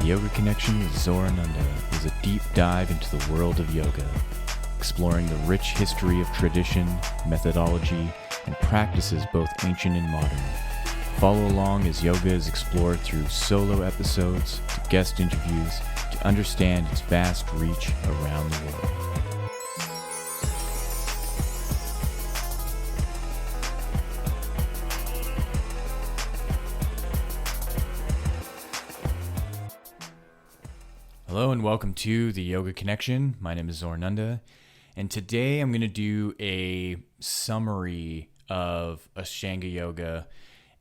Yoga Connection with Zorananda is a deep dive into the world of yoga, exploring the rich history of tradition, methodology, and practices both ancient and modern. Follow along as yoga is explored through solo episodes to guest interviews to understand its vast reach around the world. Hello and welcome to the Yoga Connection. My name is Zorananda, and today I'm going to do a summary of Ashtanga Yoga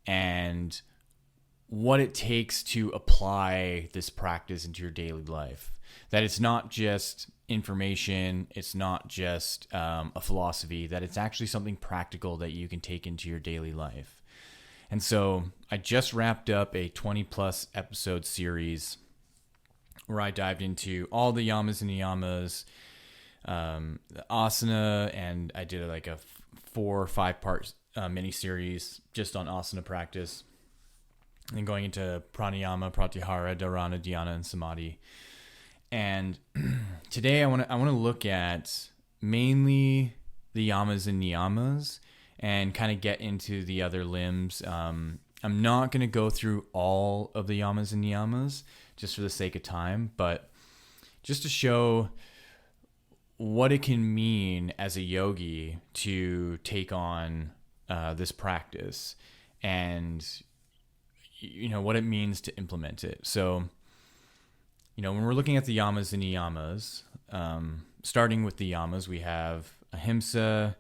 and what it takes to apply this practice into your daily life. That it's not just information, it's not just a philosophy, that it's actually something practical that you can take into your daily life. And so I just wrapped up a 20 plus episode series where I dived into all the yamas and niyamas, the asana, and I did like a 4 or 5 part mini series just on asana practice, and going into pranayama, pratyahara, dharana, dhyana, and samadhi. And today I want to look at mainly the yamas and niyamas and kind of get into the other limbs. I'm not going to go through all of the yamas and niyamas just for the sake of time, but just to show what it can mean as a yogi to take on this practice and, you know, what it means to implement it. So, you know, when we're looking at the yamas and niyamas, starting with the yamas, we have ahimsa,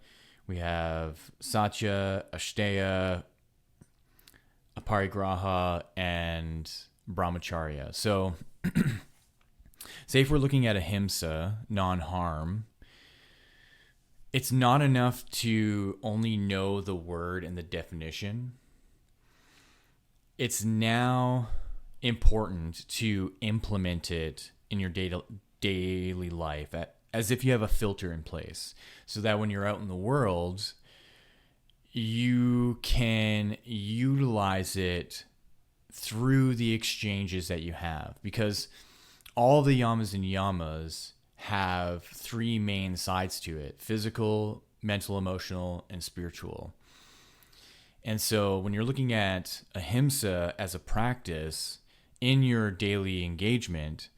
we have satya, asteya, aparigraha, and brahmacharya. So say if we're looking at ahimsa, non-harm, it's not enough to only know the word and the definition. It's now important to implement it in your daily life as if you have a filter in place, so that when you're out in the world, you can utilize it through the exchanges that you have, because all the yamas and niyamas have 3 main sides to it: physical, mental, emotional, and spiritual. And so when you're looking at ahimsa as a practice in your daily engagement,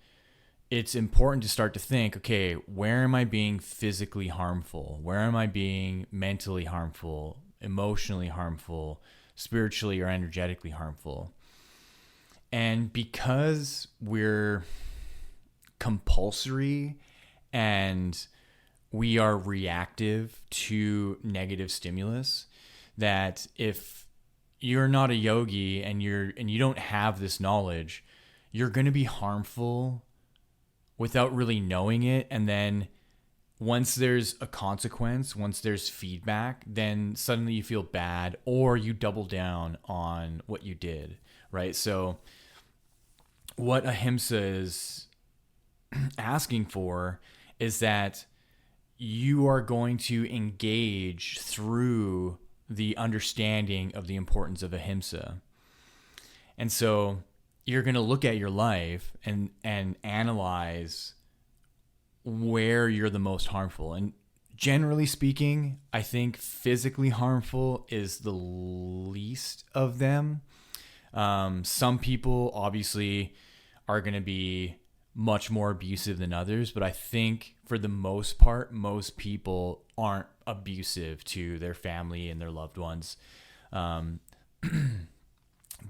it's important to start to think, okay, where am I being physically harmful? Where am I being mentally harmful, emotionally harmful, spiritually or energetically harmful? And because we're compulsory and we are reactive to negative stimulus, that if you're not a yogi and you don't have this knowledge, you're going to be harmful without really knowing it. And then once there's a consequence, once there's feedback, then suddenly you feel bad or you double down on what you did, right? So what ahimsa is asking for is that you are going to engage through the understanding of the importance of ahimsa. And so you're going to look at your life and analyze where you're the most harmful. And generally speaking, I think physically harmful is the least of them. Some people obviously are going to be much more abusive than others, but I think for the most part, most people aren't abusive to their family and their loved ones.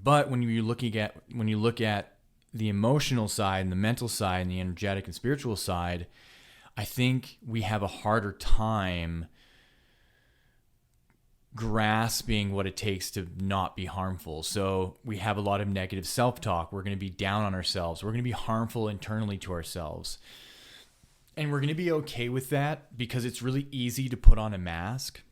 But when you look at the emotional side and the mental side and the energetic and spiritual side, I think we have a harder time grasping what it takes to not be harmful. So we have a lot of negative self-talk. We're going to be down on ourselves. We're going to be harmful internally to ourselves. And we're going to be okay with that because it's really easy to put on a mask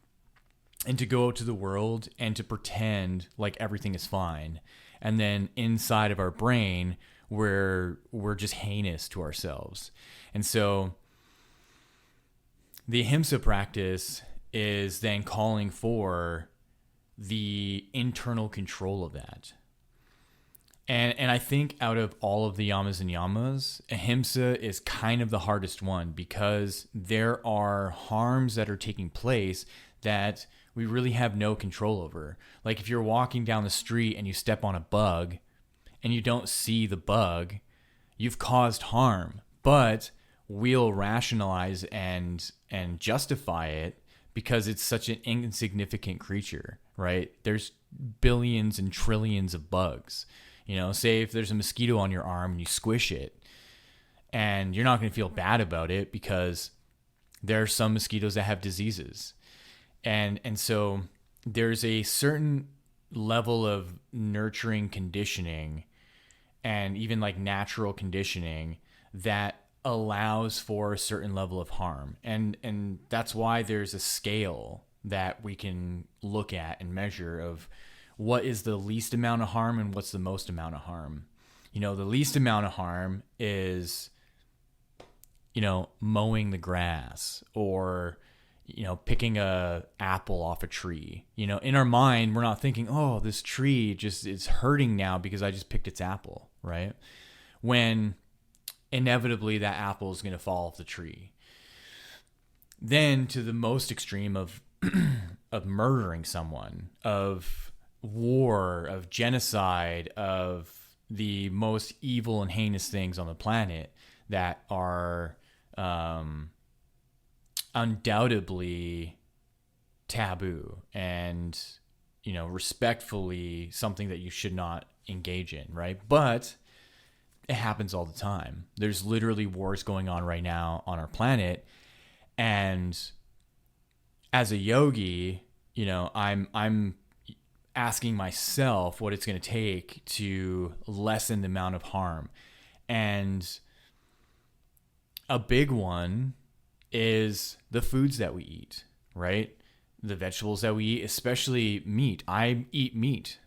and to go out to the world and to pretend like everything is fine. And then inside of our brain, we're just heinous to ourselves. And so the ahimsa practice is then calling for the internal control of that. And I think out of all of the yamas and yamas, ahimsa is kind of the hardest one because there are harms that are taking place that we really have no control over. Like if you're walking down the street and you step on a bug and you don't see the bug, you've caused harm. But we'll rationalize and justify it because it's such an insignificant creature, right? There's billions and trillions of bugs. Say if there's a mosquito on your arm and you squish it, and you're not going to feel bad about it because there are some mosquitoes that have diseases. And so there's a certain level of nurturing conditioning and even like natural conditioning that allows for a certain level of harm. And that's why there's a scale that we can look at and measure of what is the least amount of harm and what's the most amount of harm. The least amount of harm is, mowing the grass or, picking a apple off a tree. In our mind, we're not thinking, oh, this tree just is hurting now because I just picked its apple, right? When inevitably that apple is going to fall off the tree. Then to the most extreme of of murdering someone, of war, of genocide, of the most evil and heinous things on the planet that are undoubtedly taboo and respectfully something that you should not engage in, right? But it happens all the time. There's literally wars going on right now on our planet, and as a yogi, I'm asking myself what it's going to take to lessen the amount of harm. And a big one is the foods that we eat, right? The vegetables that we eat, especially meat. I eat meat.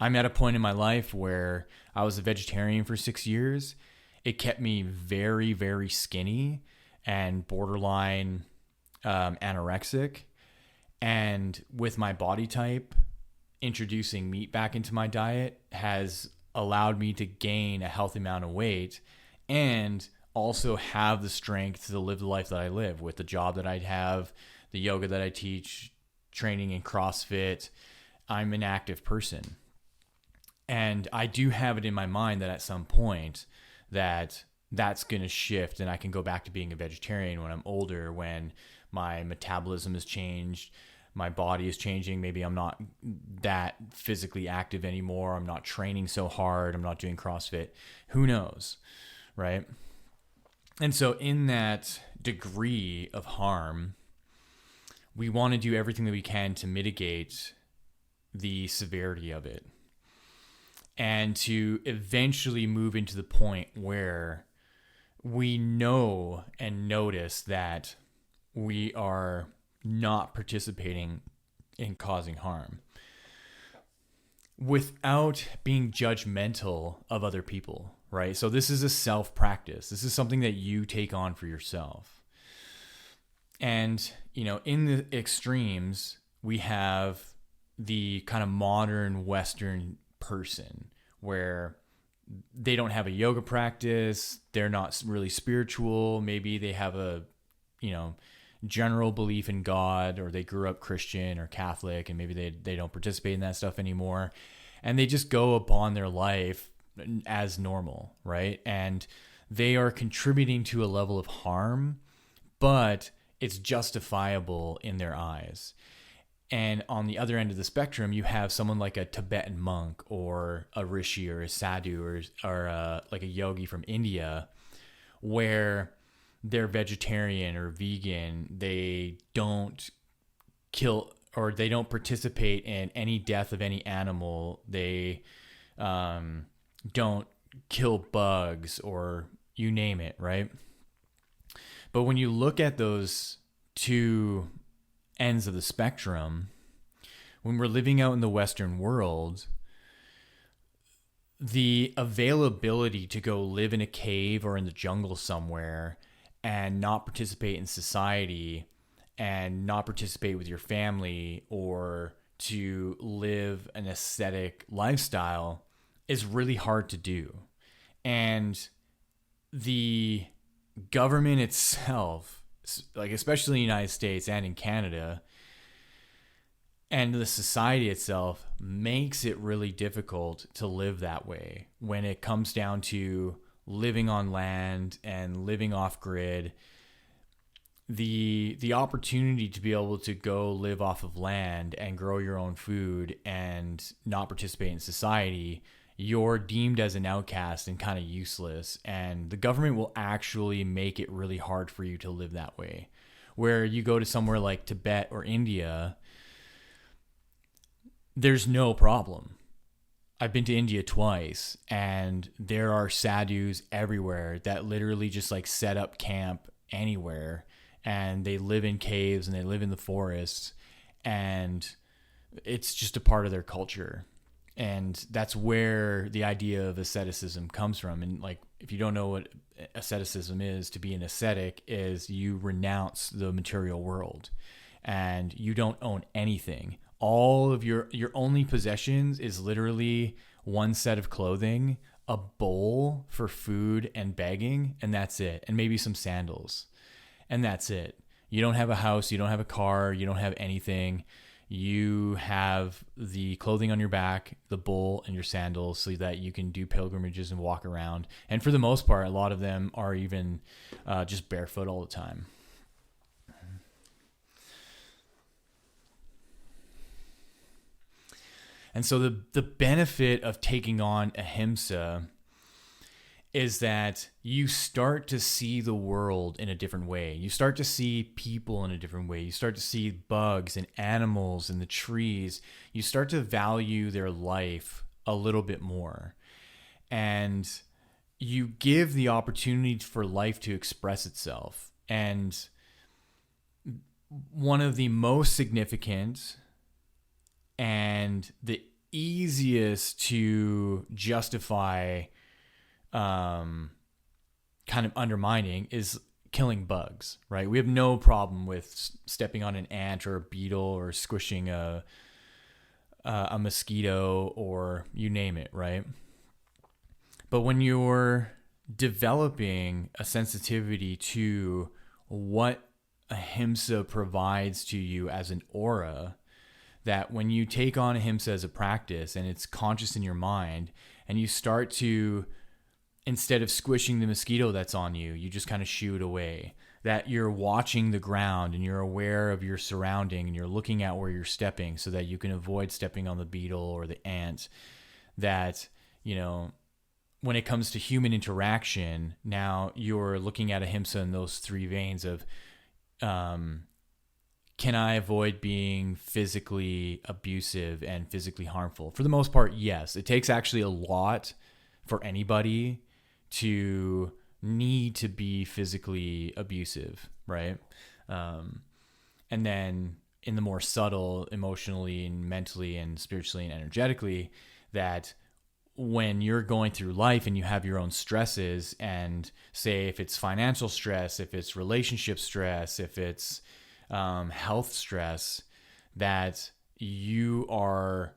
I'm at a point in my life where I was a vegetarian for 6 years. It kept me very, very skinny and borderline anorexic. And with my body type, introducing meat back into my diet has allowed me to gain a healthy amount of weight and also have the strength to live the life that I live with the job that I have, the yoga that I teach, training in CrossFit. I'm an active person. And I do have it in my mind that at some point that's going to shift and I can go back to being a vegetarian when I'm older, when my metabolism has changed, my body is changing. Maybe I'm not that physically active anymore. I'm not training so hard. I'm not doing CrossFit. Who knows, right? And so in that degree of harm, we want to do everything that we can to mitigate the severity of it and to eventually move into the point where we know and notice that we are not participating in causing harm without being judgmental of other people, right? So this is a self-practice. This is something that you take on for yourself. And, in the extremes, we have the kind of modern Western person where they don't have a yoga practice. They're not really spiritual. Maybe they have a, general belief in God, or they grew up Christian or Catholic and maybe they don't participate in that stuff anymore. And they just go upon their life as normal, right? And they are contributing to a level of harm, but it's justifiable in their eyes. And on the other end of the spectrum, you have someone like a Tibetan monk or a rishi or a sadhu or like a yogi from India, where they're vegetarian or vegan. They don't kill or they don't participate in any death of any animal. They don't kill bugs or you name it, right? But when you look at those two ends of the spectrum, when we're living out in the Western world, the availability to go live in a cave or in the jungle somewhere and not participate in society and not participate with your family or to live an ascetic lifestyle is really hard to do. And the government itself, like especially in the United States and in Canada, and the society itself makes it really difficult to live that way when it comes down to living on land and living off grid. The opportunity to be able to go live off of land and grow your own food and not participate in society, you're deemed as an outcast and kind of useless. And the government will actually make it really hard for you to live that way. Where you go to somewhere like Tibet or India, there's no problem. I've been to India twice, and there are sadhus everywhere that literally just like set up camp anywhere, and they live in caves and they live in the forests, and it's just a part of their culture. And that's where the idea of asceticism comes from. And like, if you don't know what asceticism is, to be an ascetic is you renounce the material world and you don't own anything. All of your only possessions is literally one set of clothing, a bowl for food and begging, and that's it. And maybe some sandals. And that's it. You don't have a house, you don't have a car, you don't have anything. You have the clothing on your back, the bowl, and your sandals so that you can do pilgrimages and walk around. And for the most part, a lot of them are even just barefoot all the time. And so the benefit of taking on ahimsa is that you start to see the world in a different way. You start to see people in a different way. You start to see bugs and animals and the trees. You start to value their life a little bit more. And you give the opportunity for life to express itself. And one of the most significant and the easiest to justify kind of undermining is killing bugs, right? We have no problem with stepping on an ant or a beetle or squishing a mosquito or you name it, right? But when you're developing a sensitivity to what ahimsa provides to you as an aura, that when you take on ahimsa as a practice and it's conscious in your mind and you start to, instead of squishing the mosquito that's on you, you just kind of shoo it away. That you're watching the ground and you're aware of your surrounding and you're looking at where you're stepping so that you can avoid stepping on the beetle or the ant. That, you know, when it comes to human interaction, now you're looking at ahimsa in those three veins of, can I avoid being physically abusive and physically harmful? For the most part, yes. It takes actually a lot for anybody to need to be physically abusive, right? And then in the more subtle, emotionally and mentally and spiritually and energetically, that when you're going through life and you have your own stresses, and say if it's financial stress, if it's relationship stress, if it's health stress, that you are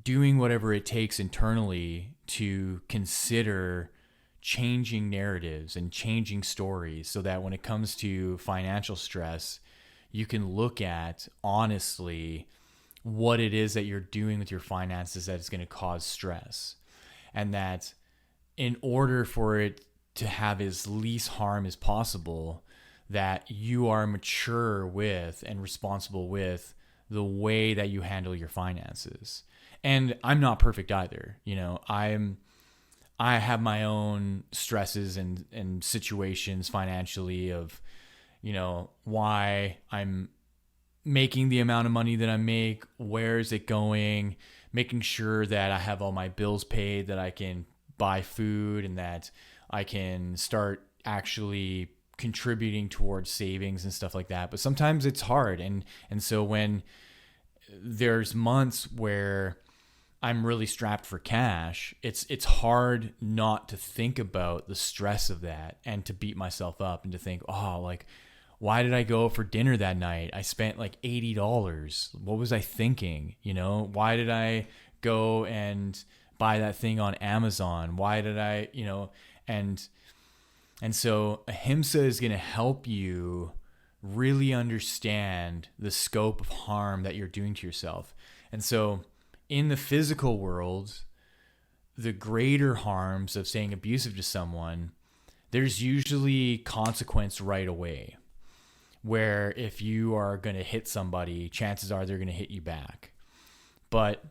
doing whatever it takes internally to consider changing narratives and changing stories so that when it comes to financial stress, you can look at honestly what it is that you're doing with your finances that is going to cause stress. And that in order for it to have as least harm as possible, that you are mature with and responsible with the way that you handle your finances. And I'm not perfect either. You know, I have my own stresses and situations financially of, you know, why I'm making the amount of money that I make, where is it going, making sure that I have all my bills paid, that I can buy food, and that I can start actually contributing towards savings and stuff like that. But sometimes it's hard. And so when there's months where I'm really strapped for cash, it's hard not to think about the stress of that and to beat myself up and to think, oh, like, why did I go for dinner that night? I spent like $80. What was I thinking? You know, why did I go and buy that thing on Amazon? Why did I, and so ahimsa is going to help you really understand the scope of harm that you're doing to yourself. And so in the physical world, the greater harms of saying abusive to someone, there's usually consequence right away. Where if you are going to hit somebody, chances are they're going to hit you back. But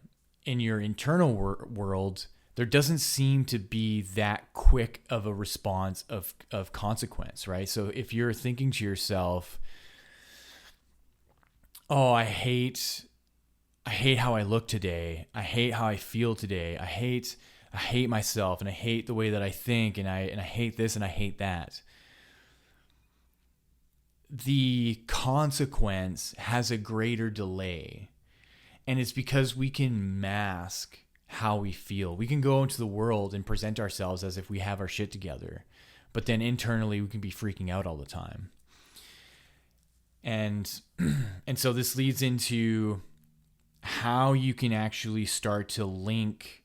in your internal world, there doesn't seem to be that quick of a response of consequence, right? So if you're thinking to yourself, oh, I hate how I look today. I hate how I feel today. I hate myself, and I hate the way that I think, and I hate this and I hate that. The consequence has a greater delay. And it's because we can mask how we feel. We can go into the world and present ourselves as if we have our shit together. But then internally we can be freaking out all the time. And so this leads into how you can actually start to link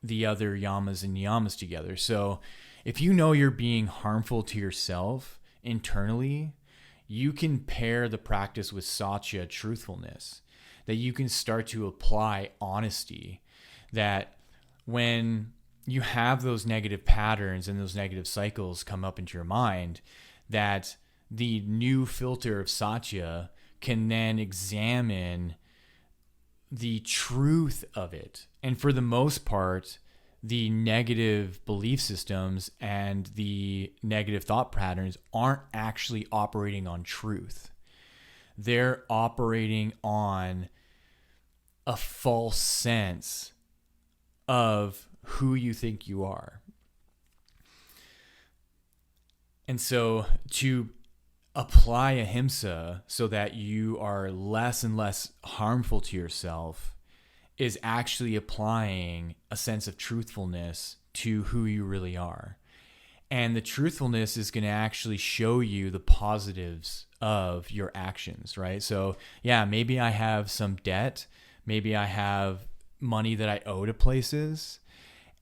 the other yamas and niyamas together. So if you know you're being harmful to yourself internally, you can pair the practice with satya, truthfulness, that you can start to apply honesty, that when you have those negative patterns and those negative cycles come up into your mind, that the new filter of satya can then examine the truth of it. And for the most part, the negative belief systems and the negative thought patterns aren't actually operating on truth. They're operating on a false sense of who you think you are. And so to apply ahimsa so that you are less and less harmful to yourself is actually applying a sense of truthfulness to who you really are. And the truthfulness is going to actually show you the positives of your actions, right? So yeah, maybe I have some debt. Maybe I have money that I owe to places,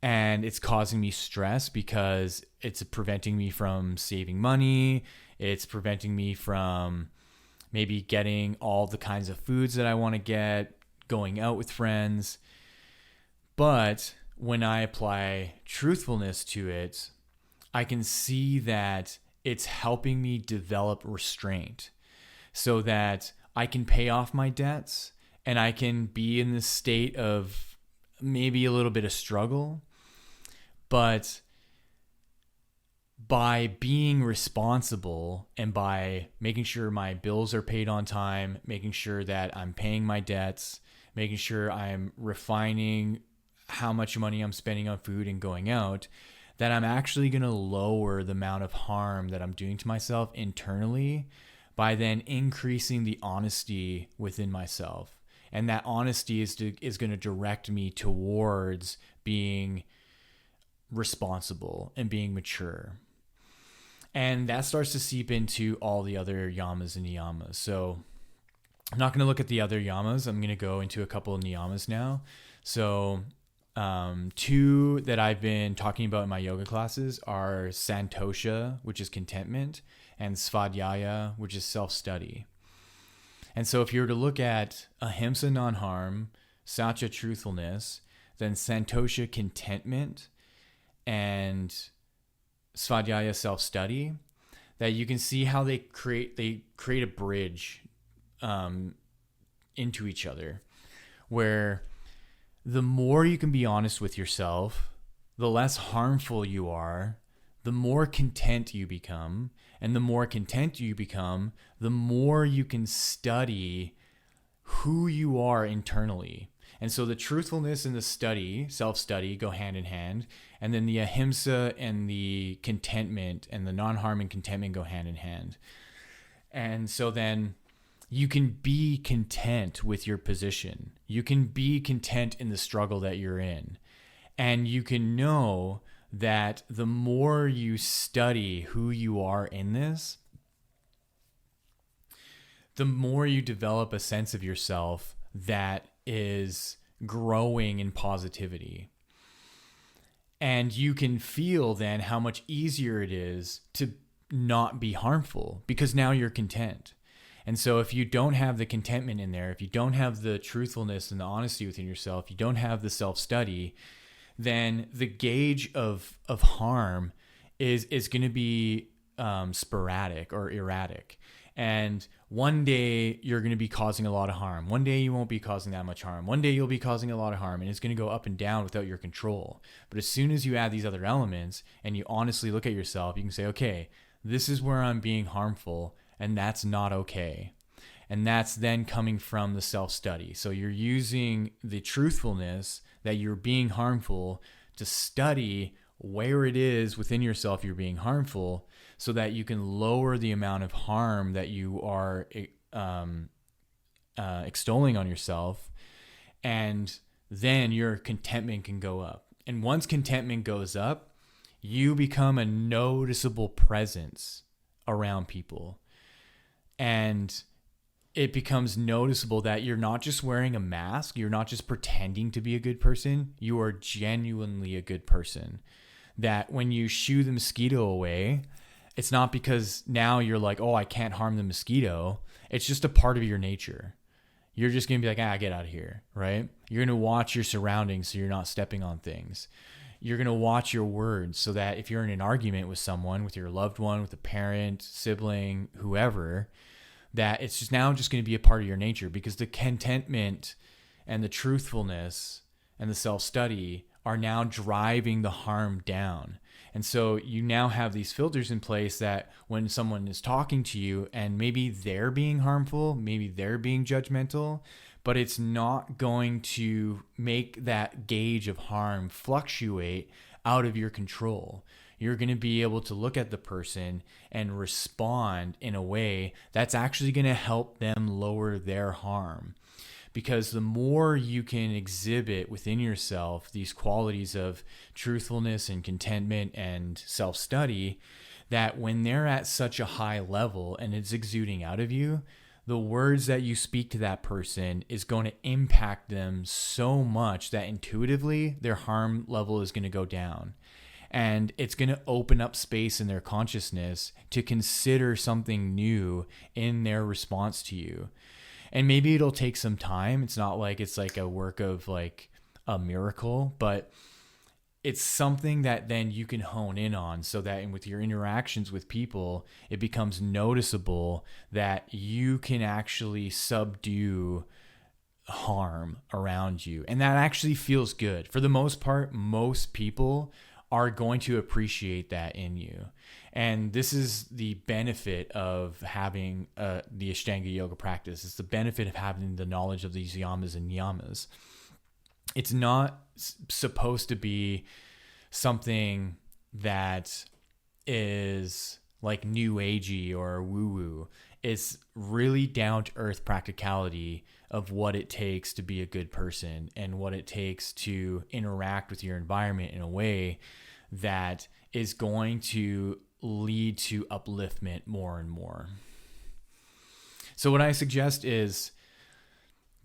and it's causing me stress because it's preventing me from saving money. It's preventing me from maybe getting all the kinds of foods that I want to get, going out with friends. But when I apply truthfulness to it, I can see that it's helping me develop restraint so that I can pay off my debts and I can be in this state of maybe a little bit of struggle. But by being responsible and by making sure my bills are paid on time, making sure that I'm paying my debts, making sure I'm refining how much money I'm spending on food and going out, that I'm actually going to lower the amount of harm that I'm doing to myself internally by then increasing the honesty within myself. And that honesty is going to direct me towards being responsible and being mature. And that starts to seep into all the other yamas and niyamas. So I'm not going to look at the other yamas. I'm going to go into a couple of niyamas now. So two that I've been talking about in my yoga classes are santosha, which is contentment, and svadhyaya, which is self-study. And so if you were to look at ahimsa, non-harm, satya, truthfulness, then santosha, contentment, and svadhyaya, self-study, that you can see how they create a bridge into each other, where the more you can be honest with yourself, the less harmful you are, the more content you become. And the more content you become, the more you can study who you are internally. And so the truthfulness and the study, self-study, go hand in hand. And then the ahimsa and the contentment and the non-harm and contentment go hand in hand. And so then you can be content with your position. You can be content in the struggle that you're in. And you can know that the more you study who you are in this, the more you develop a sense of yourself that is growing in positivity. And you can feel then how much easier it is to not be harmful because now you're content. And so if you don't have the contentment in there, if you don't have the truthfulness and the honesty within yourself, you don't have the self-study, then the gauge of harm is going to be sporadic or erratic. And one day you're going to be causing a lot of harm. One day you won't be causing that much harm. One day you'll be causing a lot of harm, and it's going to go up and down without your control. But as soon as you add these other elements and you honestly look at yourself, you can say, okay, this is where I'm being harmful, and that's not okay. And that's then coming from the self-study. So you're using the truthfulness that you're being harmful to study where it is within yourself you're being harmful, so that you can lower the amount of harm that you are extolling on yourself, and then your contentment can go up. And once contentment goes up, you become a noticeable presence around people. And it becomes noticeable that you're not just wearing a mask, you're not just pretending to be a good person, you are genuinely a good person. That when you shoo the mosquito away, it's not because now you're like, oh, I can't harm the mosquito. It's just a part of your nature. You're just going to be like, get out of here, right? You're going to watch your surroundings so you're not stepping on things. You're going to watch your words so that if you're in an argument with someone, with your loved one, with a parent, sibling, whoever, that it's just now just going to be a part of your nature, because the contentment and the truthfulness and the self-study are now driving the harm down. And so you now have these filters in place that when someone is talking to you and maybe they're being harmful, maybe they're being judgmental, but it's not going to make that gauge of harm fluctuate out of your control. You're going to be able to look at the person and respond in a way that's actually going to help them lower their harm. Because the more you can exhibit within yourself these qualities of truthfulness and contentment and self-study, that when they're at such a high level and it's exuding out of you, the words that you speak to that person is going to impact them so much that intuitively their harm level is going to go down. And it's going to open up space in their consciousness to consider something new in their response to you. And maybe it'll take some time. It's not like it's like a work of like a miracle, but it's something that then you can hone in on, so that with your interactions with people, it becomes noticeable that you can actually subdue harm around you. And that actually feels good. For the most part, most people are going to appreciate that in you. And this is the benefit of having the Ashtanga Yoga practice. It's the benefit of having the knowledge of these yamas and niyamas. It's not supposed to be something that is like new agey or woo-woo. It's really down-to-earth practicality of what it takes to be a good person and what it takes to interact with your environment in a way that is going to lead to upliftment more and more. So what I suggest is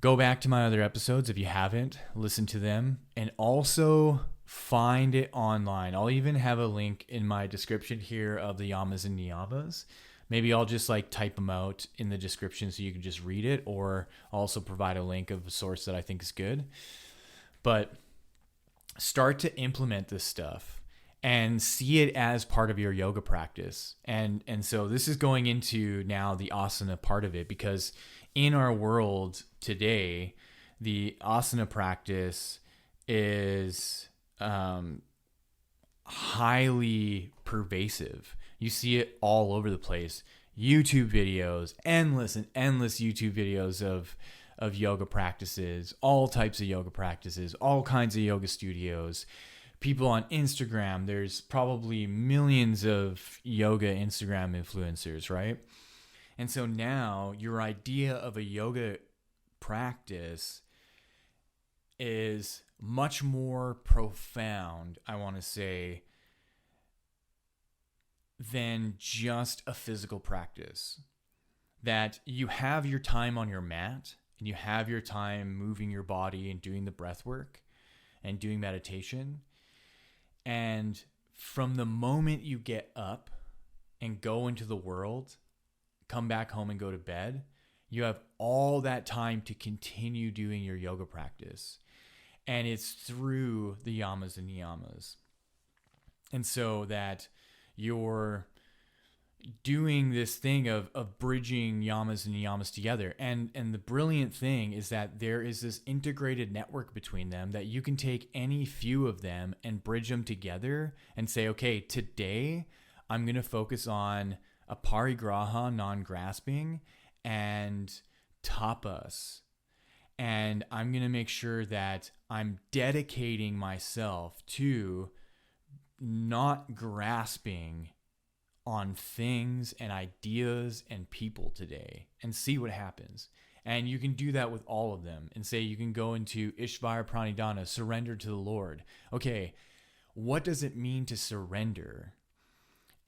go back to my other episodes if you haven't, listen to them, and also find it online. I'll even have a link in my description here of the yamas and niyamas. Maybe I'll just like type them out in the description so you can just read it, or I'll also provide a link of a source that I think is good. But start to implement this stuff and see it as part of your yoga practice. And so this is going into now the asana part of it, because in our world today, the asana practice is highly pervasive. You see it all over the place. YouTube videos, endless and endless YouTube videos of yoga practices, all types of yoga practices, all kinds of yoga studios. People on Instagram, there's probably millions of yoga Instagram influencers, right? And so now your idea of a yoga practice is much more profound, I want to say, than just a physical practice. That you have your time on your mat and you have your time moving your body and doing the breath work and doing meditation. And from the moment you get up and go into the world, come back home and go to bed, you have all that time to continue doing your yoga practice. And it's through the yamas and niyamas. And so that you're doing this thing of bridging yamas and niyamas together. And the brilliant thing is that there is this integrated network between them that you can take any few of them and bridge them together and say, okay, today I'm going to focus on aparigraha, non-grasping, and tapas. And I'm going to make sure that I'm dedicating myself to not grasping on things and ideas and people today, and see what happens. And you can do that with all of them and say, you can go into Ishvara Pranidhana, surrender to the Lord. Okay, what does it mean to surrender?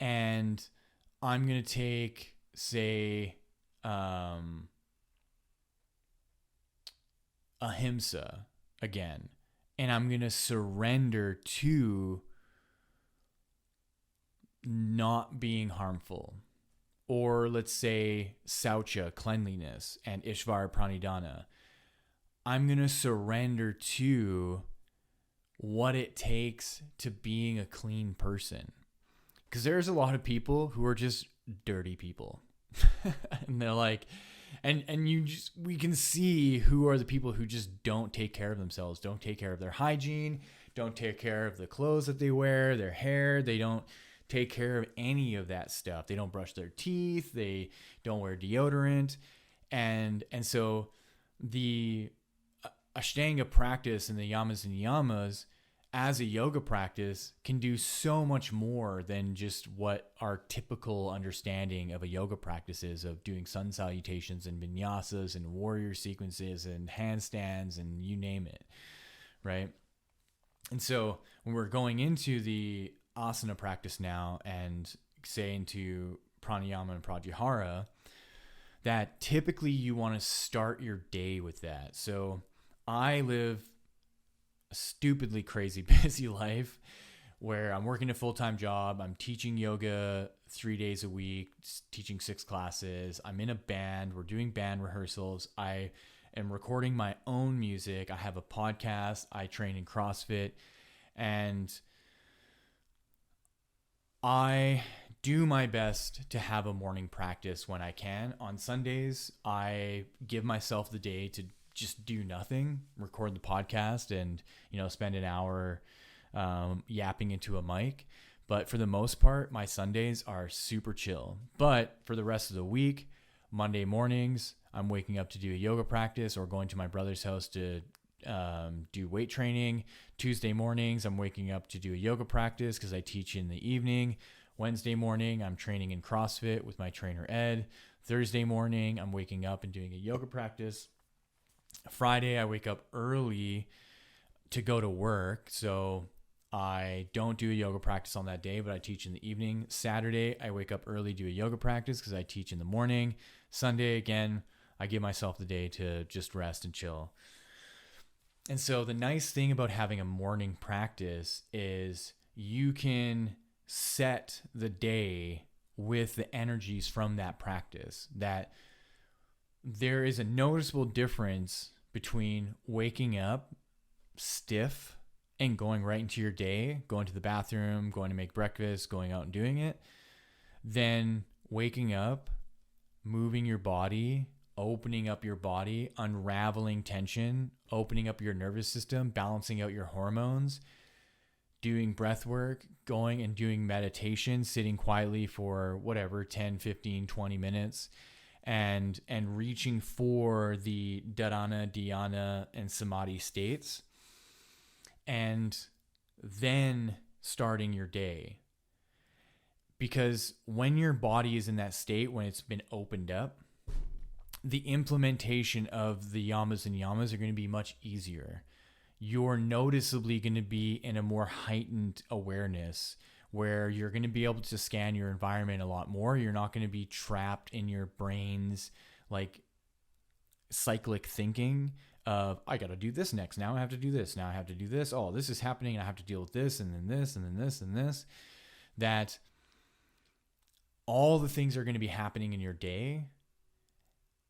And I'm going to take, say, ahimsa again, and I'm going to surrender to not being harmful. Or let's say saucha, cleanliness, and Ishvara Pranidhana. I'm going to surrender to what it takes to being a clean person. Because there's a lot of people who are just dirty people. And they're like, and we can see who are the people who just don't take care of themselves, don't take care of their hygiene, don't take care of the clothes that they wear, their hair. They don't take care of any of that stuff. They don't brush their teeth. They don't wear deodorant. And so the Ashtanga practice and the yamas and niyamas as a yoga practice can do so much more than just what our typical understanding of a yoga practice is, of doing sun salutations and vinyasas and warrior sequences and handstands and you name it, right? And so when we're going into the asana practice now and say into pranayama and pratyahara, that typically you want to start your day with that. So I live a stupidly crazy busy life where I'm working a full-time job. I'm teaching yoga 3 days a week, teaching 6 classes. I'm in a band. We're doing band rehearsals. I am recording my own music. I have a podcast. I train in CrossFit. And I do my best to have a morning practice when I can. On Sundays, I give myself the day to just do nothing, record the podcast, and spend an hour yapping into a mic. But for the most part, my Sundays are super chill. But for the rest of the week, Monday mornings, I'm waking up to do a yoga practice or going to my brother's house to do weight training. Tuesday mornings, I'm waking up to do a yoga practice because I teach in the evening. Wednesday morning, I'm training in CrossFit with my trainer Ed. Thursday morning, I'm waking up and doing a yoga practice. Friday, I wake up early to go to work, so I don't do a yoga practice on that day, but I teach in the evening. Saturday, I wake up early, do a yoga practice because I teach in the morning. Sunday, again, I give myself the day to just rest and chill. And so the nice thing about having a morning practice is you can set the day with the energies from that practice. That there is a noticeable difference between waking up stiff and going right into your day, going to the bathroom, going to make breakfast, going out and doing it, than waking up, moving your body, opening up your body, unraveling tension, opening up your nervous system, balancing out your hormones, doing breath work, going and doing meditation, sitting quietly for whatever, 10, 15, 20 minutes, and reaching for the dharana, dhyana, and samadhi states, and then starting your day. Because when your body is in that state, when it's been opened up, the implementation of the yamas and niyamas are going to be much easier. You're noticeably going to be in a more heightened awareness where you're going to be able to scan your environment a lot more. You're not going to be trapped in your brain's like cyclic thinking of, I got to do this next. Now I have to do this. Now I have to do this. Oh, this is happening and I have to deal with this and then this and then this and this. That all the things are going to be happening in your day,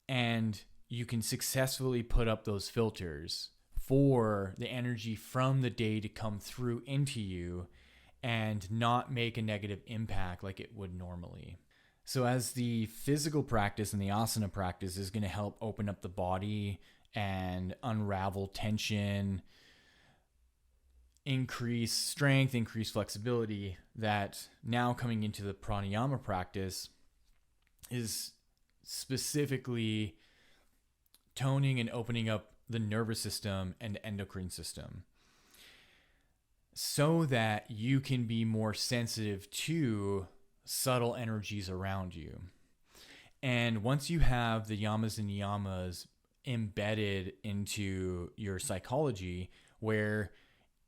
and you can successfully put up those filters for the energy from the day to come through into you and not make a negative impact like it would normally. So as the physical practice and the asana practice is going to help open up the body and unravel tension, increase strength, increase flexibility, that now coming into the pranayama practice is specifically toning and opening up the nervous system and endocrine system so that you can be more sensitive to subtle energies around you. And once you have the yamas and niyamas embedded into your psychology, where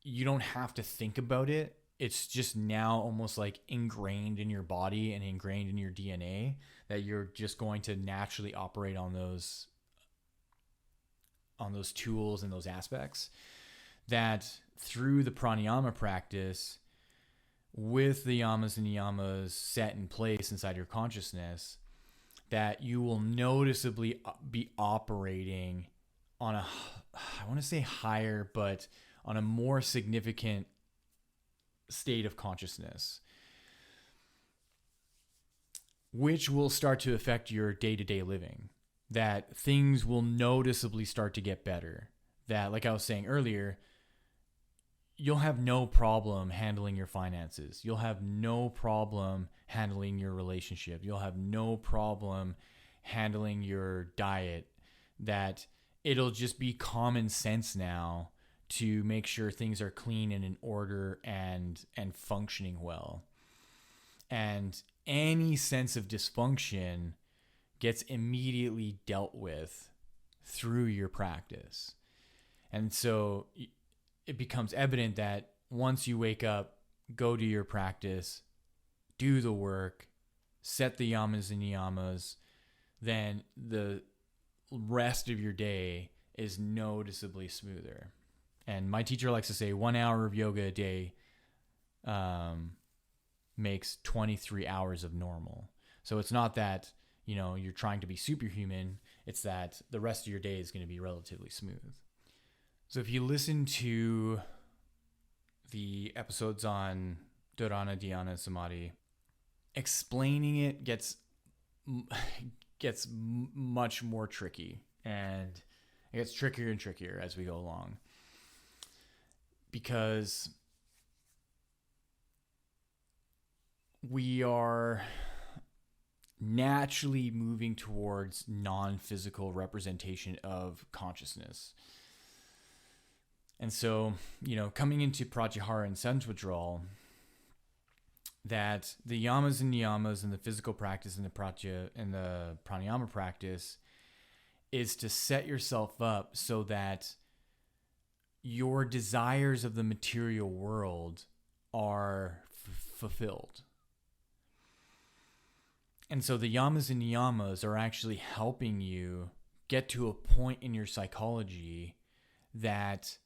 you don't have to think about it, it's just now almost like ingrained in your body and ingrained in your DNA, that you're just going to naturally operate on those tools and those aspects, that through the pranayama practice, with the yamas and niyamas set in place inside your consciousness, that you will noticeably be operating on a, I want to say higher, but on a more significant state of consciousness, which will start to affect your day-to-day living. That things will noticeably start to get better. That, like I was saying earlier, you'll have no problem handling your finances. You'll have no problem handling your relationship. You'll have no problem handling your diet. That it'll just be common sense now to make sure things are clean and in order and functioning well. And any sense of dysfunction gets immediately dealt with through your practice. And so it becomes evident that once you wake up, go to your practice, do the work, set the yamas and niyamas, then the rest of your day is noticeably smoother. And my teacher likes to say 1 hour of yoga a day makes 23 hours of normal. So it's not that, you're trying to be superhuman. It's that the rest of your day is going to be relatively smooth. So if you listen to the episodes on Dharana, Dhyana, Samadhi, explaining it gets much more tricky, and it gets trickier and trickier as we go along, because we are naturally moving towards non-physical representation of consciousness. And so, coming into pratyahara and sense withdrawal, that the yamas and niyamas and the physical practice and the pranayama practice is to set yourself up so that your desires of the material world are fulfilled. And so the yamas and niyamas are actually helping you get to a point in your psychology that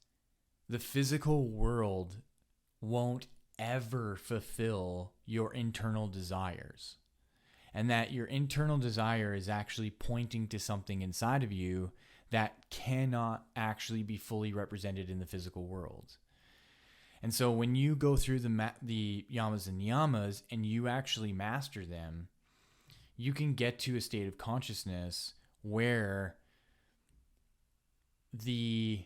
the physical world won't ever fulfill your internal desires. And that your internal desire is actually pointing to something inside of you that cannot actually be fully represented in the physical world. And so when you go through the yamas and niyamas and you actually master them, you can get to a state of consciousness where the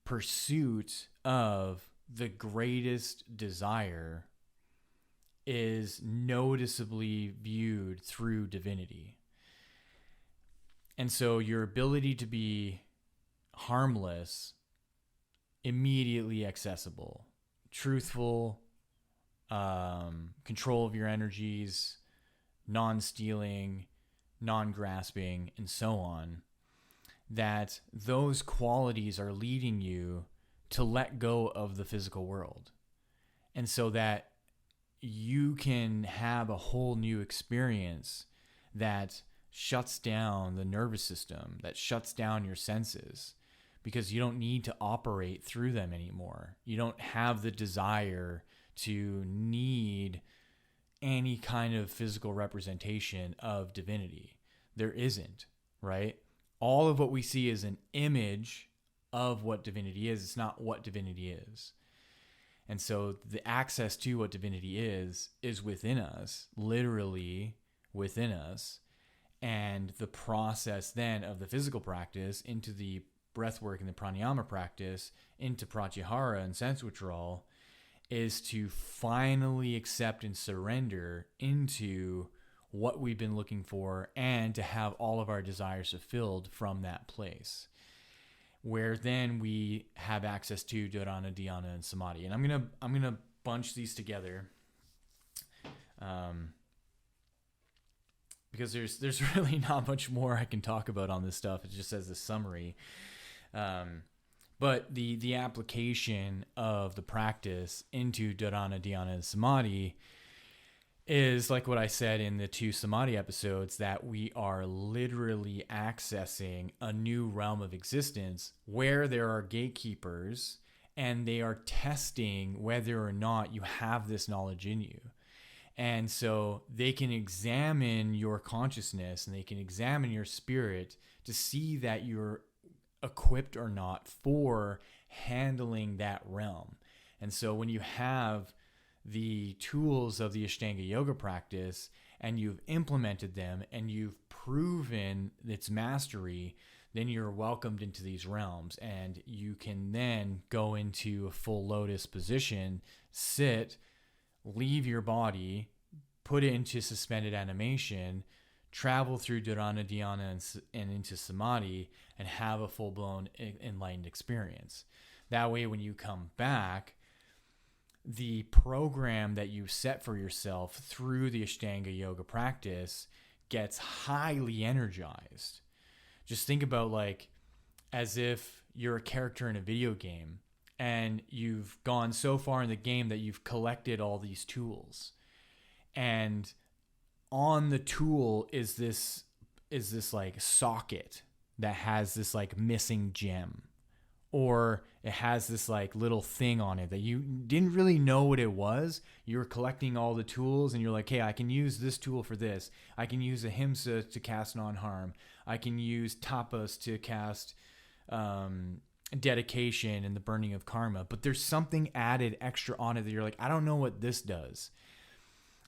pursuit of the greatest desire is noticeably viewed through divinity. And so your ability to be harmless, immediately accessible, truthful, control of your energies, non-stealing, non-grasping, and so on, that those qualities are leading you to let go of the physical world. And so that you can have a whole new experience that shuts down the nervous system, that shuts down your senses, because you don't need to operate through them anymore. You don't have the desire to need any kind of physical representation of divinity. There isn't, right? All of what we see is an image of what divinity is. It's not what divinity is. And so the access to what divinity is within us, literally within us. And the process then of the physical practice into the breath work and the pranayama practice into pratyahara and sense withdrawal is to finally accept and surrender into what we've been looking for, and to have all of our desires fulfilled from that place, where then we have access to dharana, dhyana, and samadhi. And I'm gonna bunch these together, because there's really not much more I can talk about on this stuff. It just as a summary. But the application of the practice into dharana, dhyana, and samadhi is like what I said in the 2 samadhi episodes, that we are literally accessing a new realm of existence where there are gatekeepers, and they are testing whether or not you have this knowledge in you. And so they can examine your consciousness, and they can examine your spirit to see that you're equipped or not for handling that realm. And so when you have the tools of the Ashtanga Yoga practice, and you've implemented them, and you've proven its mastery, then you're welcomed into these realms, and you can then go into a full lotus position, sit, leave your body, put it into suspended animation, travel through dharana, dhyana, and into samadhi, and have a full-blown enlightened experience. That way, when you come back, the program that you set for yourself through the Ashtanga Yoga practice gets highly energized. Just think about, like, as if you're a character in a video game, and you've gone so far in the game that you've collected all these tools, and on the tool is this like socket that has this like missing gem, or it has this like little thing on it that you didn't really know what it was. You were collecting all the tools, and you're like, hey, I can use this tool for this. I can use ahimsa to cast non-harm. I can use tapas to cast dedication and the burning of karma. But there's something added extra on it that you're like, I don't know what this does.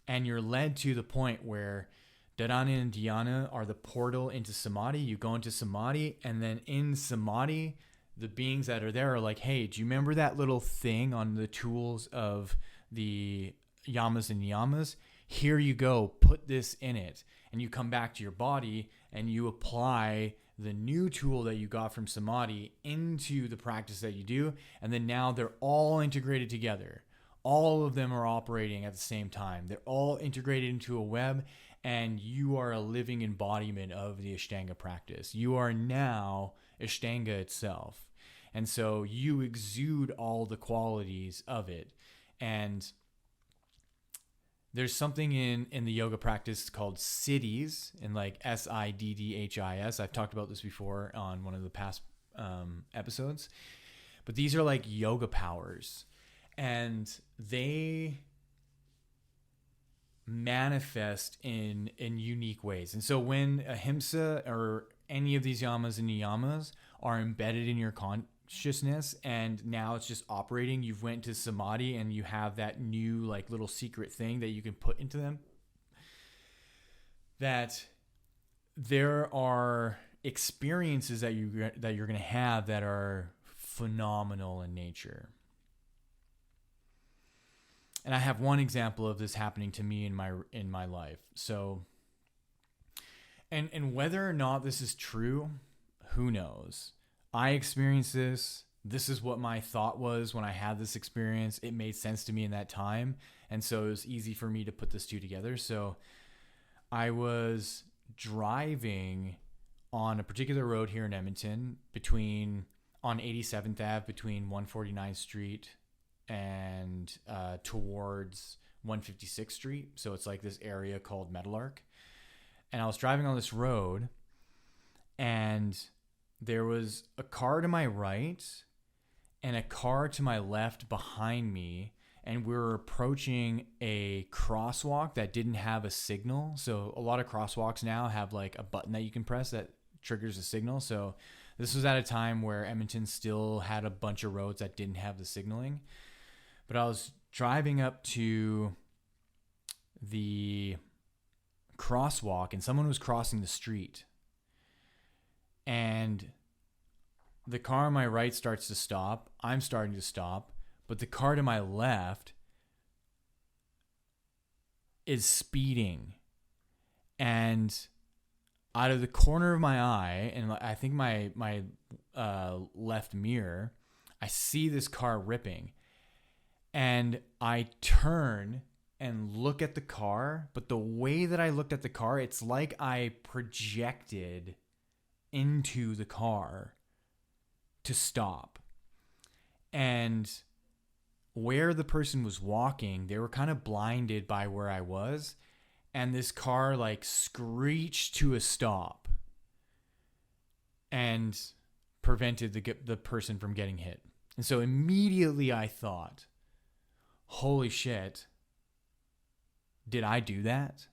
And you're led to the point where dharana and dhyana are the portal into samadhi. You go into samadhi, and then in samadhi, the beings that are there are like, hey, do you remember that little thing on the tools of the yamas and niyamas? Here you go, put this in it. And you come back to your body, and you apply the new tool that you got from samadhi into the practice that you do. And then now they're all integrated together. All of them are operating at the same time. They're all integrated into a web, and you are a living embodiment of the Ashtanga practice. You are now Ashtanga itself. And so you exude all the qualities of it. And there's something in the yoga practice called siddhis, and like siddhis. I've talked about this before on one of the past episodes. But these are like yoga powers. And they manifest in unique ways. And so when ahimsa or any of these yamas and niyamas are embedded in your consciousness, and now it's just operating, you've went to samadhi, and you have that new like little secret thing that you can put into them, that there are experiences that you're going to have that are phenomenal in nature. And I have one example of this happening to me in my life. So, and whether or not this is true, who knows? I experienced this. This is what my thought was when I had this experience. It made sense to me in that time. And so it was easy for me to put this two together. So I was driving on a particular road here in Edmonton on 87th Ave between 149th Street and towards 156th Street. So it's like this area called Meadowlark. And I was driving on this road, and there was a car to my right and a car to my left behind me, and we were approaching a crosswalk that didn't have a signal. So a lot of crosswalks now have like a button that you can press that triggers a signal. So this was at a time where Edmonton still had a bunch of roads that didn't have the signaling. But I was driving up to the crosswalk and someone was crossing the street. And the car on my right starts to stop. I'm starting to stop. But the car to my left is speeding. And out of the corner of my eye, and I think my left mirror, I see this car ripping. And I turn and look at the car. But the way that I looked at the car, it's like I projected into the car to stop. And where the person was walking, they were kind of blinded by where I was. And this car like screeched to a stop and prevented the person from getting hit. And so immediately I thought, holy shit, did I do that?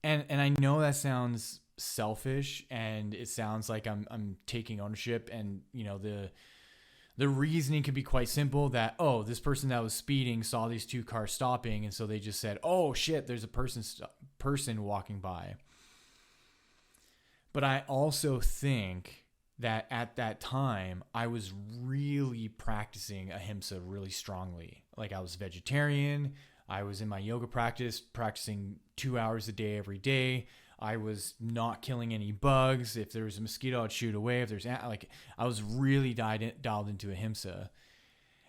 And I know that sounds selfish and it sounds like I'm taking ownership, and you know the reasoning could be quite simple that, oh, this person that was speeding saw these two cars stopping, and so they just said, oh shit, there's a person walking by. But I also think that at that time I was really practicing ahimsa really strongly. Like I was vegetarian, I was in my yoga practice practicing 2 hours a day every day. I was not killing any bugs. If there was a mosquito, I'd shoot away. If there's like, I was really dialed into ahimsa.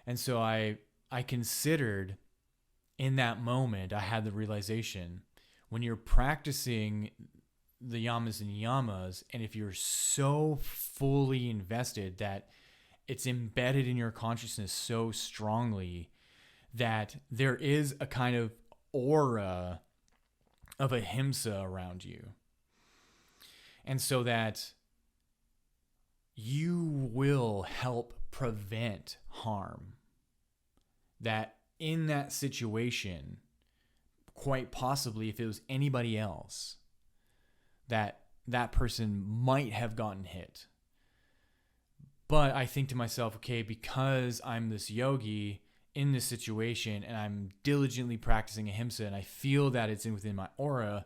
And so I considered in that moment, I had the realization when you're practicing the yamas and niyamas, and if you're so fully invested that it's embedded in your consciousness so strongly that there is a kind of aura of ahimsa around you. And so that you will help prevent harm. That in that situation, quite possibly if it was anybody else, that person might have gotten hit. But I think to myself, okay, because I'm this yogi in this situation and I'm diligently practicing ahimsa and I feel that it's within my aura,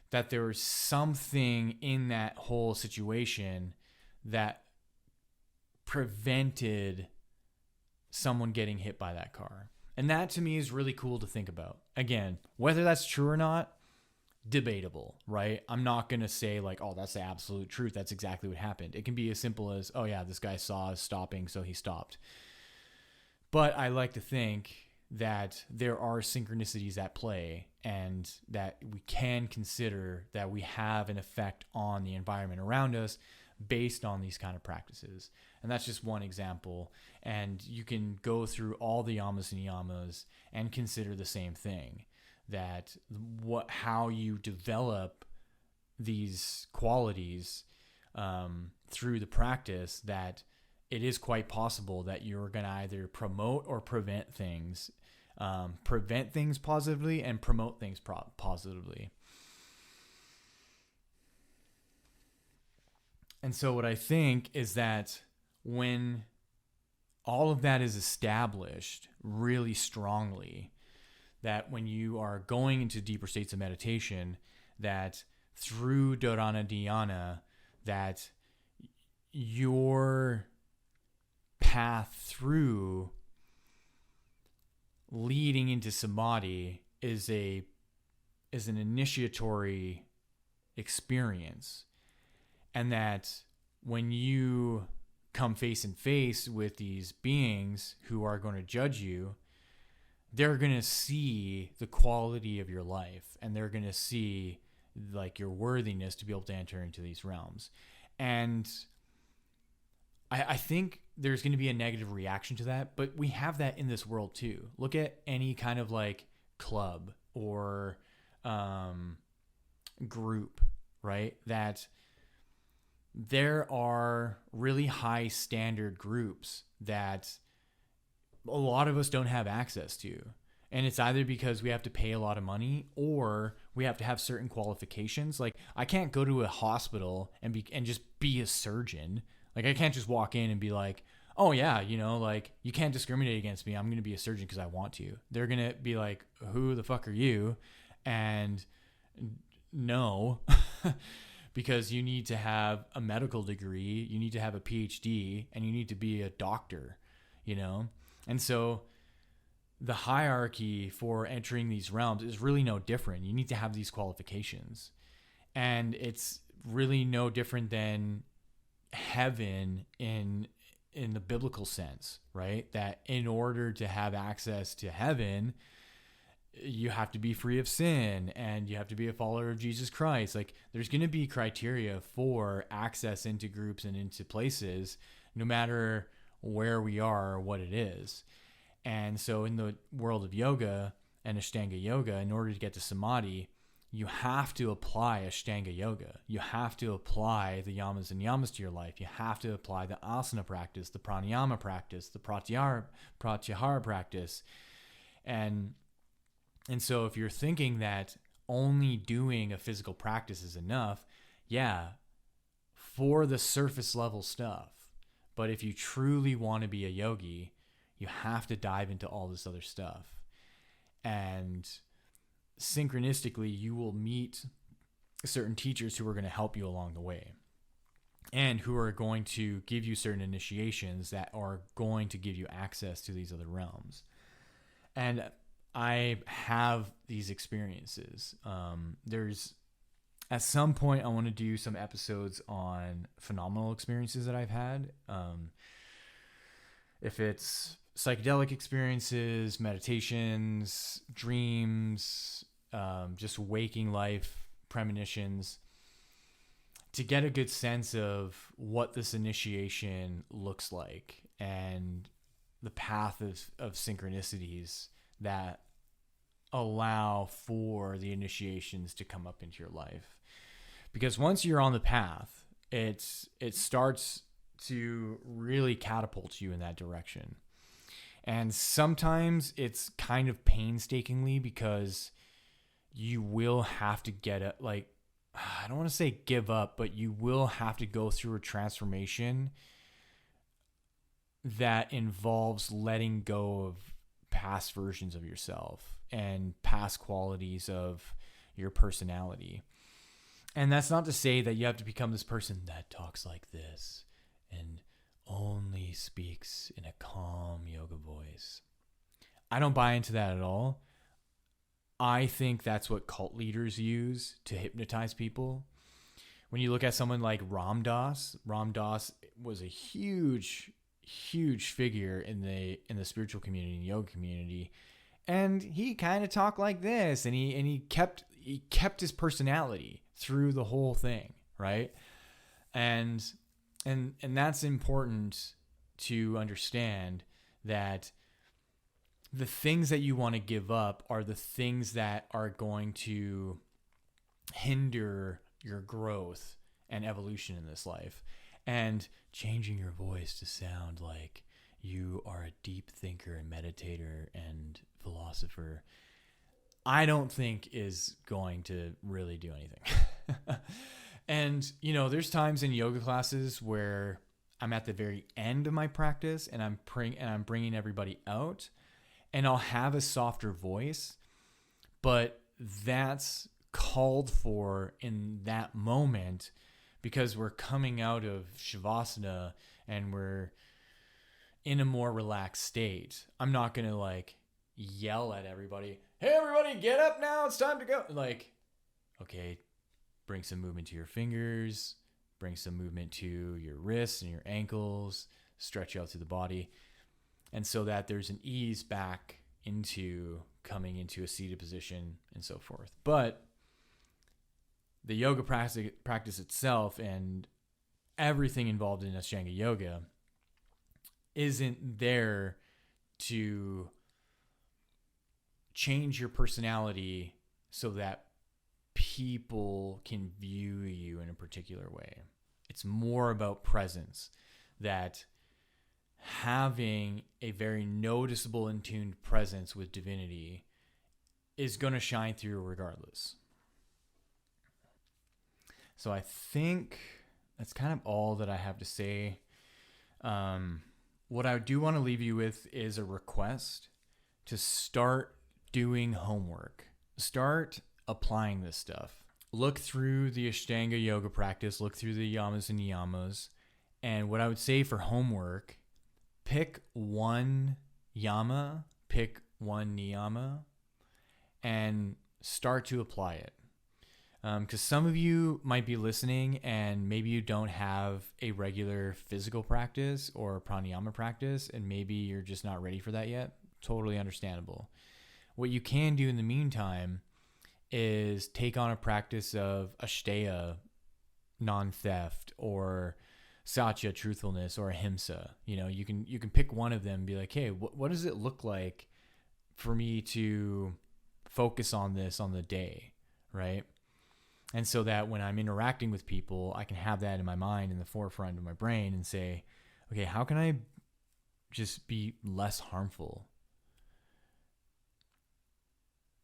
that there was something in that whole situation that prevented someone getting hit by that car. And that to me is really cool to think about. Again, whether that's true or not, debatable, right? I'm not going to say like, oh, that's the absolute truth. That's exactly what happened. It can be as simple as, oh yeah, this guy saw us stopping, so he stopped. But I like to think that there are synchronicities at play and that we can consider that we have an effect on the environment around us based on these kind of practices. And that's just one example. And you can go through all the yamas and niyamas and consider the same thing, that how you develop these qualities through the practice, that it is quite possible that you're going to either promote or prevent things positively and promote things positively. And so what I think is that when all of that is established really strongly, that when you are going into deeper states of meditation, that through dharana dhyana, that your path through leading into samadhi is an initiatory experience, and that when you come face and face with these beings who are going to judge you, they're going to see the quality of your life, and they're going to see like your worthiness to be able to enter into these realms. And I think there's going to be a negative reaction to that, but we have that in this world too. Look at any kind of like club or group, right? That there are really high standard groups that a lot of us don't have access to. And it's either because we have to pay a lot of money or we have to have certain qualifications. Like, I can't go to a hospital and just be a surgeon. Like, I can't just walk in and be like, oh yeah, like, you can't discriminate against me. I'm going to be a surgeon because I want to. They're going to be like, who the fuck are you? And no, because you need to have a medical degree, you need to have a PhD, and you need to be a doctor, And so the hierarchy for entering these realms is really no different. You need to have these qualifications. And it's really no different than heaven in the biblical sense, right? That in order to have access to heaven, you have to be free of sin and you have to be a follower of Jesus Christ. Like, there's going to be criteria for access into groups and into places, no matter where we are or what it is. And so in the world of yoga and Ashtanga Yoga, in order to get to Samadhi, you have to apply Ashtanga Yoga. You have to apply the yamas and yamas to your life. You have to apply the asana practice, the pranayama practice, the pratyahara practice. And so if you're thinking that only doing a physical practice is enough, yeah, for the surface level stuff. But if you truly want to be a yogi, you have to dive into all this other stuff. And synchronistically, you will meet certain teachers who are going to help you along the way and who are going to give you certain initiations that are going to give you access to these other realms. And I have these experiences. There's at some point I want to do some episodes on phenomenal experiences that I've had. If it's psychedelic experiences, meditations, dreams, just waking life, premonitions, to get a good sense of what this initiation looks like and the path of synchronicities that allow for the initiations to come up into your life. Because once you're on the path, it starts to really catapult you in that direction. And sometimes it's kind of painstakingly, because you will have to I don't want to say give up, but you will have to go through a transformation that involves letting go of past versions of yourself and past qualities of your personality. And that's not to say that you have to become this person that talks like this and only speaks in a calm yoga voice. I don't buy into that at all. I think that's what cult leaders use to hypnotize people. When you look at someone like Ram Dass was a huge figure in the spiritual community, in the yoga community, and he kind of talked like this, and he kept his personality through the whole thing, right? And that's important to understand, that the things that you want to give up are the things that are going to hinder your growth and evolution in this life. And changing your voice to sound like you are a deep thinker and meditator and philosopher, I don't think is going to really do anything. And, there's times in yoga classes where I'm at the very end of my practice and I'm bringing everybody out, and I'll have a softer voice, but that's called for in that moment because we're coming out of Shavasana and we're in a more relaxed state. I'm not going to yell at everybody, hey, everybody, get up now. It's time to go. Okay, bring some movement to your fingers, bring some movement to your wrists and your ankles, stretch out through the body. And so that there's an ease back into coming into a seated position and so forth. But the yoga practice itself and everything involved in Ashtanga Yoga isn't there to change your personality so that people can view you in a particular way. It's more about presence, that having a very noticeable and tuned presence with divinity is going to shine through regardless. So I think that's kind of all that I have to say. What I do want to leave you with is a request to start doing homework. Start applying this stuff. Look through the Ashtanga Yoga practice, look through the yamas and niyamas. And what I would say for homework, pick one yama, pick one niyama, and start to apply it. Because some of you might be listening and maybe you don't have a regular physical practice or pranayama practice, and maybe you're just not ready for that yet. Totally understandable. What you can do in the meantime is take on a practice of Ashteya, non-theft, or Satya, truthfulness, or Ahimsa. You can pick one of them and be like, hey, what does it look like for me to focus on this on the day, right? And so that when I'm interacting with people, I can have that in my mind, in the forefront of my brain, and say, okay, how can I just be less harmful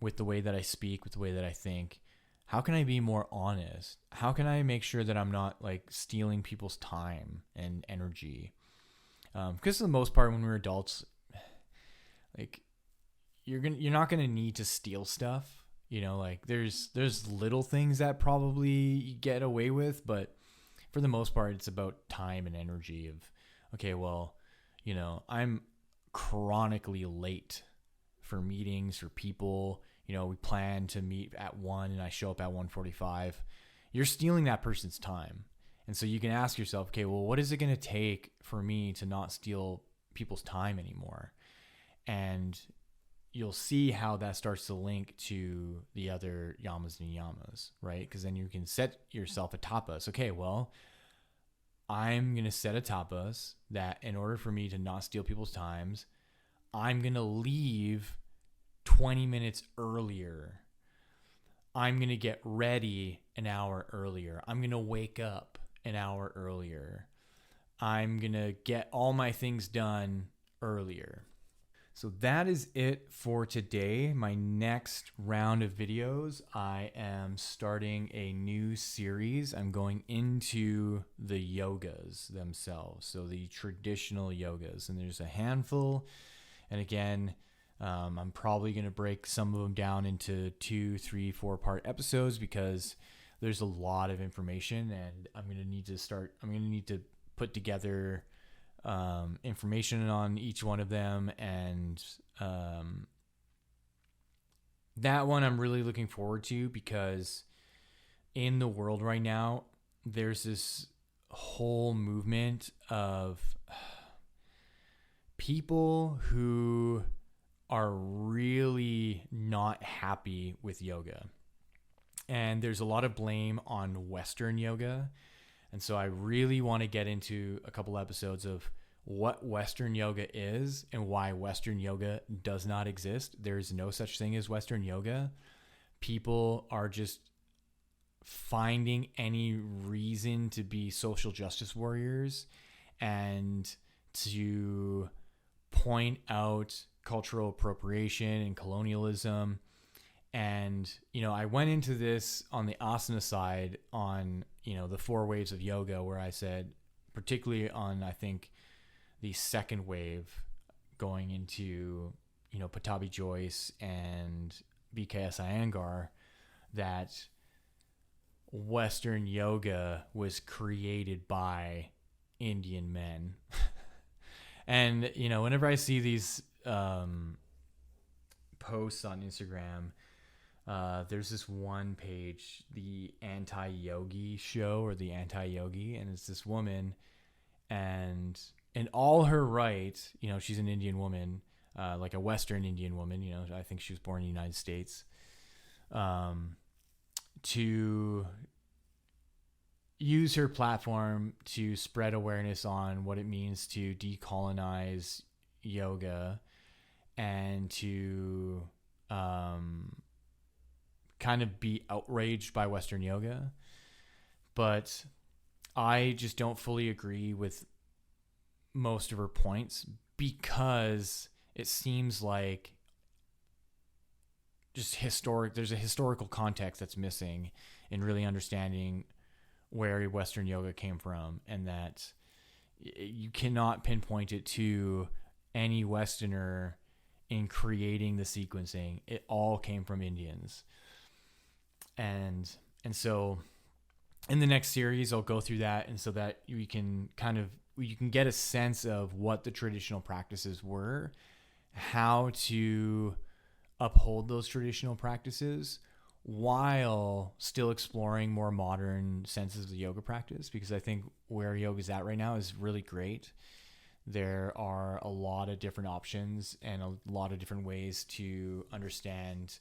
with the way that I speak, with the way that I think? How can I be more honest? How can I make sure that I'm not like stealing people's time and energy? Because for the most part, when we're adults, like you're not gonna need to steal stuff. Like there's little things that probably you get away with, but for the most part, it's about time and energy of, okay, well, I'm chronically late for meetings, for people. We plan to meet at 1 and I show up at 1:45. You're stealing that person's time. And so you can ask yourself, okay, well, what is it going to take for me to not steal people's time anymore? And you'll see how that starts to link to the other yamas and niyamas, right? Because then you can set yourself a tapas. Okay, well, I'm going to set a tapas that in order for me to not steal people's times, I'm going to leave 20 minutes earlier. I'm going to get ready an hour earlier. I'm going to wake up an hour earlier. I'm going to get all my things done earlier. So that is it for today. My next round of videos, I am starting a new series. I'm going into the yogas themselves, so the traditional yogas. And there's a handful. And again, I'm probably going to break some of them down into 2, 3, 4-part episodes because there's a lot of information, and I'm going to need to put together information on each one of them. And that one I'm really looking forward to, because in the world right now, there's this whole movement of people who are really not happy with yoga. And there's a lot of blame on Western yoga. And so I really want to get into a couple episodes of what Western yoga is and why Western yoga does not exist. There's no such thing as Western yoga. People are just finding any reason to be social justice warriors and to point out cultural appropriation and colonialism. And, I went into this on the asana side on, the 4 waves of yoga, where I said, particularly on, I think, the second wave going into, Patabi Joyce and BKS Iyengar, that Western yoga was created by Indian men. And, whenever I see these posts on Instagram, there's this one page, the Anti-Yogi Show, or the Anti-Yogi, and it's this woman, and in all her right, she's an Indian woman, like a Western Indian woman, I think she was born in the United States, to use her platform to spread awareness on what it means to decolonize yoga and to kind of be outraged by Western yoga. But I just don't fully agree with most of her points because it seems like there's a historical context that's missing in really understanding where Western yoga came from, and that you cannot pinpoint it to any Westerner in creating the sequencing. It all came from Indians. And so in the next series I'll go through that, and so that you can get a sense of what the traditional practices were, how to uphold those traditional practices while still exploring more modern senses of the yoga practice, because I think where yoga is at right now is really great. There are a lot of different options and a lot of different ways to understand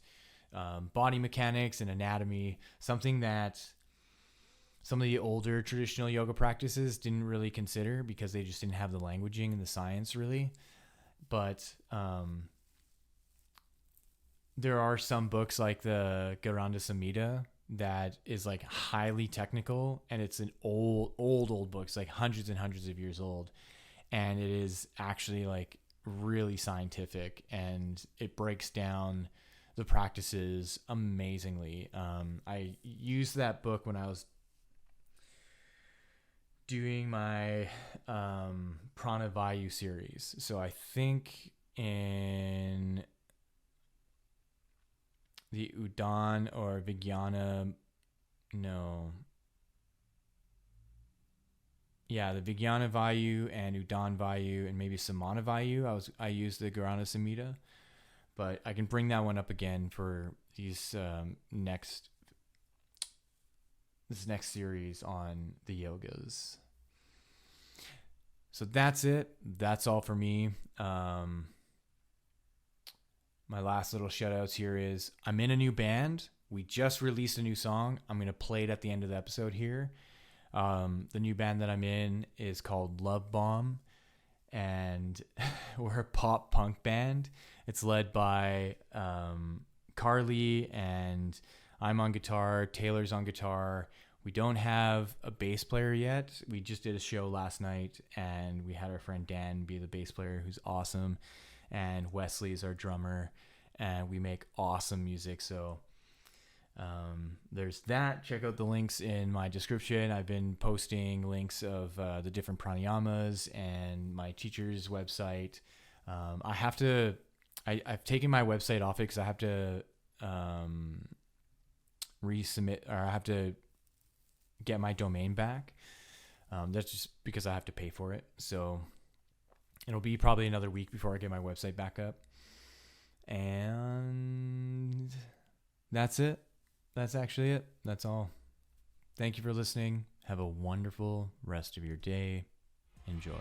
body mechanics and anatomy, something that some of the older traditional yoga practices didn't really consider because they just didn't have the languaging and the science really. But there are some books like the Zorananda Samhita that is like highly technical, and it's an old book. It's like hundreds and hundreds of years old, and it is actually like really scientific, and it breaks down the practices amazingly. I used that book when I was doing my Pranayama series. So I think in the Udana or Vijnana, the Vijnana Vayu and Udana Vayu and maybe Samana Vayu. I used the Zorananda Samhita, but I can bring that one up again for these this next series on the yogas. So that's it. That's all for me. My last little shout outs here is I'm in a new band. We just released a new song. I'm going to play it at the end of the episode here. The new band that I'm in is called Love Bomb, and we're a pop punk band. It's led by Carly, and I'm on guitar. Taylor's on guitar. We don't have a bass player yet. We just did a show last night, and we had our friend Dan be the bass player, who's awesome. And Wesley is our drummer, and we make awesome music. So there's that. Check out the links in my description. I've been posting links of the different pranayamas and my teacher's website. I've taken my website off it because I have to resubmit, or I have to get my domain back. That's just because I have to pay for it. So it'll be probably another week before I get my website back up. And that's it. That's actually it. That's all. Thank you for listening. Have a wonderful rest of your day. Enjoy.